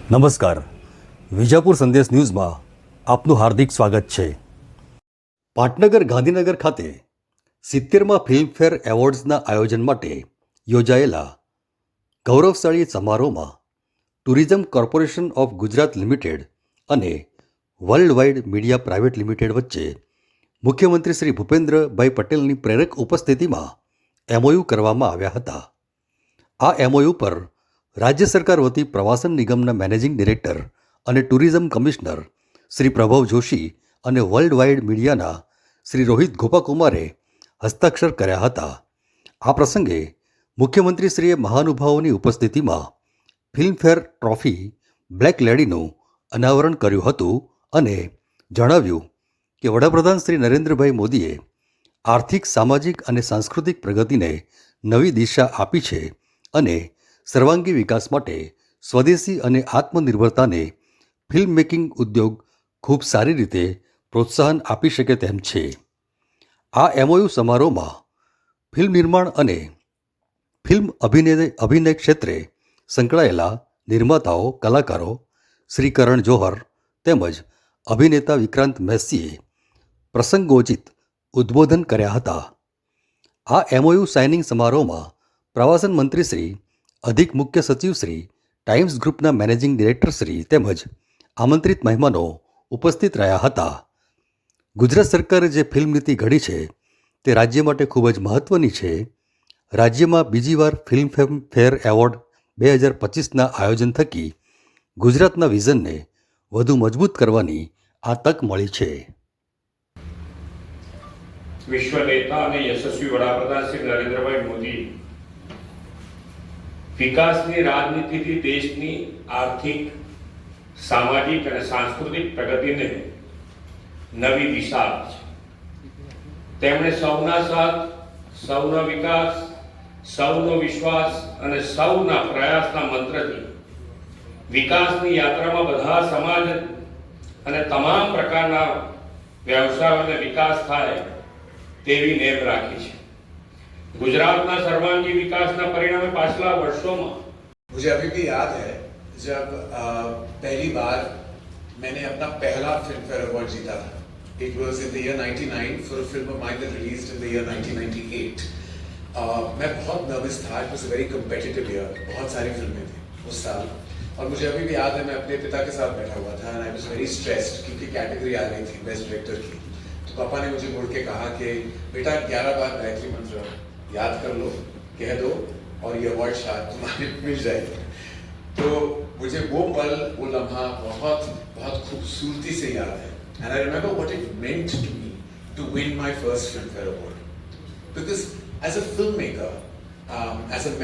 નમસ્કાર, વિજાપુર સંદેશ ન્યૂઝમાં આપનું હાર્દિક સ્વાગત છે. પાટનગર ગાંધીનગર ખાતે 70મા ફિલ્મફેર એવોર્ડ્સના આયોજન માટે યોજાયેલા ગૌરવશાળી સમારોહમાં tourism corporation of Gujarat limited અને world wide media private limited વચ્ચે મુખ્યમંત્રી શ્રી ભૂપેન્દ્રભાઈ પટેલની પ્રેરક ઉપસ્થિતિમાં એમઓયુ કરવામાં આવ્યા હતા. આ એમઓયુ પર રાજ્ય સરકાર વતી પ્રવાસન નિગમના મેનેજિંગ ડિરેક્ટર અને ટુરિઝમ કમિશનર શ્રી પ્રભવ જોશી અને વર્લ્ડ વાઇડ મીડિયાના શ્રી રોહિત ગોપાકુમારે હસ્તાક્ષર કર્યા હતા. આ પ્રસંગે મુખ્યમંત્રીશ્રીએ મહાનુભાવોની ઉપસ્થિતિમાં ફિલ્મફેર ટ્રોફી બ્લેક લેડીનું અનાવરણ કર્યું હતું અને જણાવ્યું કે વડાપ્રધાન શ્રી નરેન્દ્રભાઈ મોદીએ આર્થિક, સામાજિક અને સાંસ્કૃતિક પ્રગતિને નવી દિશા આપી છે અને સર્વાંગી વિકાસ માટે સ્વદેશી અને આત્મનિર્ભરતાને ફિલ્મ મેકિંગ ઉદ્યોગ ખૂબ સારી રીતે પ્રોત્સાહન આપી શકે તેમ છે. આ એમઓયુ સમારોહમાં ફિલ્મ નિર્માણ અને ફિલ્મ અભિનય ક્ષેત્રે સંકળાયેલા નિર્માતાઓ, કલાકારો શ્રી કરણ જોહર તેમજ અભિનેતા વિક્રાંત મેસીએ પ્રસંગોચિત ઉદ્બોધન કર્યા હતા. આ એમઓયુ સાઇનિંગ સમારોહમાં પ્રવાસન મંત્રી શ્રી, અધિક મુખ્ય સચિવ શ્રી, ટાઈમ્સ ગ્રુપના મેનેજિંગ ડિરેક્ટર શ્રી તેમજ આમંત્રિત મહેમાનો ઉપસ્થિત રહ્યા હતા. ગુજરાત સરકારે જે ફિલ્મ નીતિ ઘડી છે તે રાજ્ય માટે ખૂબ જ મહત્ત્વની છે. રાજ્યમાં બીજીવાર ફિલ્મફેર એવોર્ડ 2025ના આયોજન થકી ગુજરાતના વિઝનને વધુ મજબૂત કરવાની આ તક મળી છે. વિશ્વ નેતા અને યશસ્વી વડાપ્રધાન શ્રી નરેન્દ્રભાઈ મોદી વિકાસની રાજનીતિથી દેશની આર્થિક, સામાજિક અને સાંસ્કૃતિક પ્રગતિને નવી દિશા આપી છે. તેમણે સૌના સાથ, સૌનો વિકાસ, સૌનો વિશ્વાસ અને સૌના પ્રયાસના મંત્રથી વિકાસની યાત્રામાં બધા સમાજ અને તમામ પ્રકારના વ્યવસાયોને વિકાસ થાય તેવી નેમ રાખી છે. गुजरात सर्वांगी विकास ना परिणाम पाछला वर्षों में मुझे अभी भी याद है जब पहली बार मैंने अपना पहला फिल्म फेयर अवार्ड जीता था. It was in the year 99 for a film of mine that released in the year 1998. मैं बहुत नर्वस था. It was a very competitive year. बहुत सारी फिल्में थी उस साल और मुझे अभी भी याद है मैं अपने पिता के साथ बैठा हुआ था and I was very stressed क्योंकि कैटेगरी आ गई थी बेस्ट डायरेक्टर की. तो पापा ने मुझे मुड़ के कहा कि बेटा 11 बार गायत्री मंत्र याद कर लो, कह दो और ये अवार्ड शायद तुम्हारे मिल जाएगा. तो मुझे वो पल, वो लम्हा बहुत बहुत खूबसूरती से याद है. And I remember what it meant to me to win my first Filmfare award. Because as a filmmaker, as a